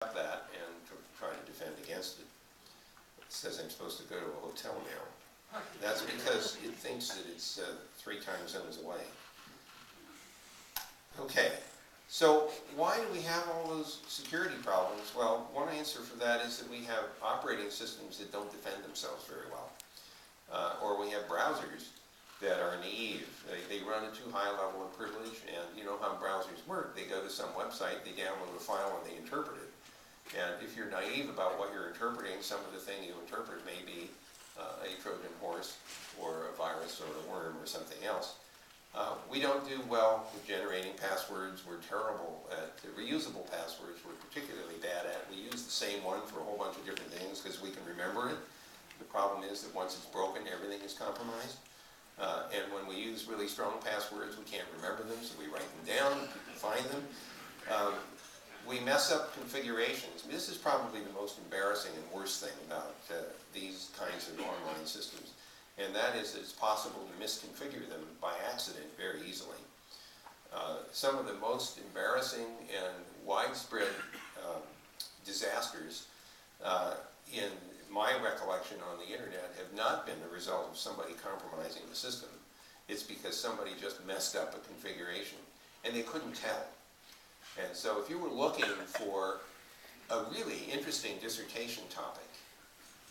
that and try to defend against it. It says I'm supposed to go to a hotel now. That's because it thinks that it's 3 time zones away. Okay, so why do we have all those security problems? Well, one answer for that is that we have operating systems that don't defend themselves very well. Or we have browsers that are naive. They run a too high level of privilege, and you know how browsers work. They go to some website, they download a file, and they interpret it. And if you're naive about what you're interpreting, some of the thing you interpret may be a Trojan horse or a virus or a worm or something else. We don't do well with generating passwords. We're terrible at reusable passwords. We're particularly bad at. We use the same one for a whole bunch of different things because we can remember it. The problem is that once it's broken, everything is compromised. And when we use really strong passwords, we can't remember them, so we write them down, people find them. We mess up configurations. This is probably the most embarrassing and worst thing about these kinds of online systems, and that is that it's possible to misconfigure them by accident very easily. Some of the most embarrassing and widespread disasters in my recollection on the internet have not been the result of somebody compromising the system. It's because somebody just messed up a configuration and they couldn't tell. And so if you were looking for a really interesting dissertation topic,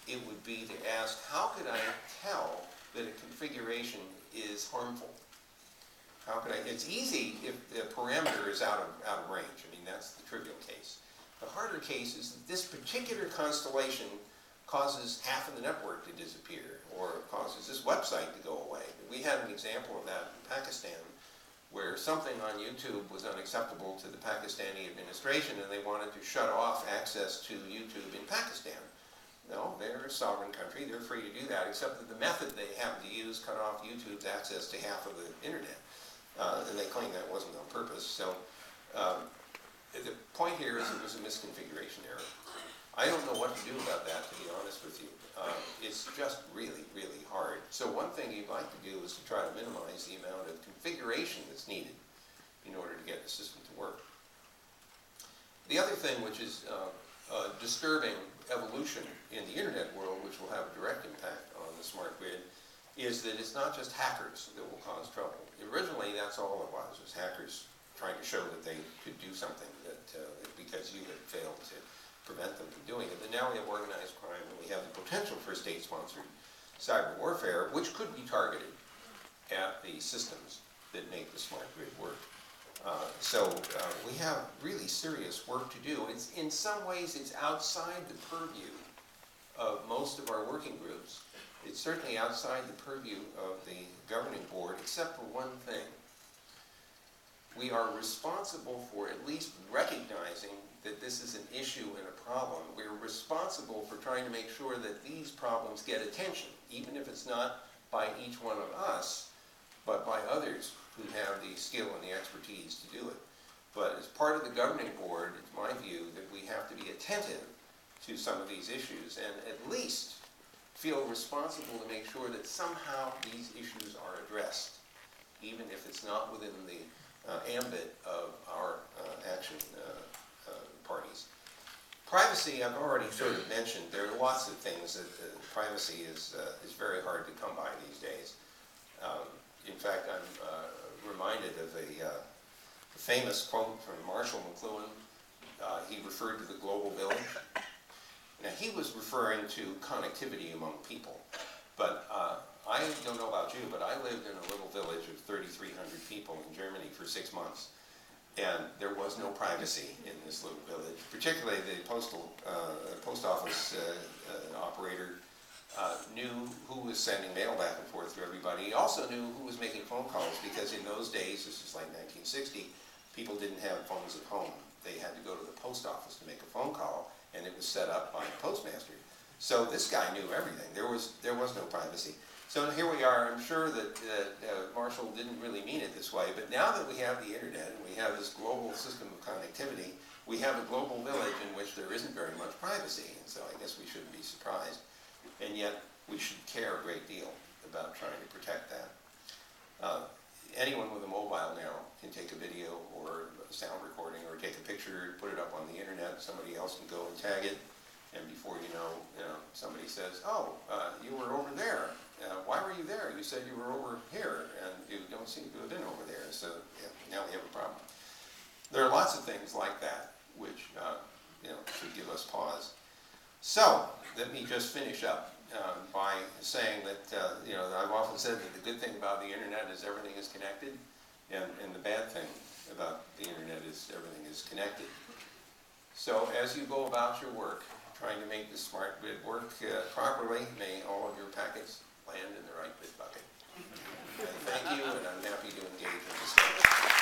it would be to ask, how could I tell that a configuration is harmful? How could I? It's easy if the parameter is out of range. I mean, that's the trivial case. The harder case is that this particular constellation causes half of the network to disappear, or causes this website to go away. We had an example of that in Pakistan, where something on YouTube was unacceptable to the Pakistani administration, and they wanted to shut off access to YouTube in Pakistan. No, they're a sovereign country, they're free to do that, except that the method they happened to use cut off YouTube's access to half of the internet. And they claim that wasn't on purpose. So the point here is it was a misconfiguration error. I don't know what to do about that, to be honest with you. It's just really, really hard. So one thing you'd like to do is to try to minimize the amount of configuration that's needed in order to get the system to work. The other thing, which is a disturbing evolution in the internet world, which will have a direct impact on the smart grid, is that it's not just hackers that will cause trouble. Originally, that's all it was hackers trying to show that they could do something that because you had failed to prevent them from doing it. But now we have organized crime, and we have the potential for state-sponsored cyber warfare, which could be targeted at the systems that make the smart grid work. So we have really serious work to do. In some ways, it's outside the purview of most of our working groups. It's certainly outside the purview of the governing board, except for one thing. We are responsible for at least recognizing that this is an issue and a problem. We're responsible for trying to make sure that these problems get attention, even if it's not by each one of us, but by others who have the skill and the expertise to do it. But as part of the governing board, it's my view that we have to be attentive to some of these issues and at least feel responsible to make sure that somehow these issues are addressed, even if it's not within the ambit of our action parties. Privacy, I've already sort of mentioned. There are lots of things that privacy is very hard to come by these days. In fact, I'm reminded of a famous quote from Marshall McLuhan. He referred to the global village. Now, he was referring to connectivity among people, but I don't know about you, but I lived in a little village of 3,300 people in Germany for 6 months, and there was no privacy in this little village. Particularly the post office operator knew who was sending mail back and forth to everybody. He also knew who was making phone calls, because in those days, this is like 1960, people didn't have phones at home. They had to go to the post office to make a phone call, and it was set up by the postmaster. So this guy knew everything. There was no privacy. So here we are. I'm sure that Marshall didn't really mean it this way, but now that we have the internet and we have this global system of connectivity, we have a global village in which there isn't very much privacy, and so I guess we shouldn't be surprised. And yet, we should care a great deal about trying to protect that. Anyone with a mobile now can take a video or sound recording or take a picture, put it up on the internet, somebody else can go and tag it, and before you know, somebody says, oh, you were over there. Why were you there? You said you were over here, and you don't seem to have been over there, so yeah, now we have a problem. There are lots of things like that which should give us pause. So, let me just finish up by saying that, I've often said that the good thing about the internet is everything is connected, and the bad thing about the internet is everything is connected. So, as you go about your work, trying to make the smart grid work properly, may all of your packets land in the right bit bucket. And thank you, and I'm happy to engage in discussion.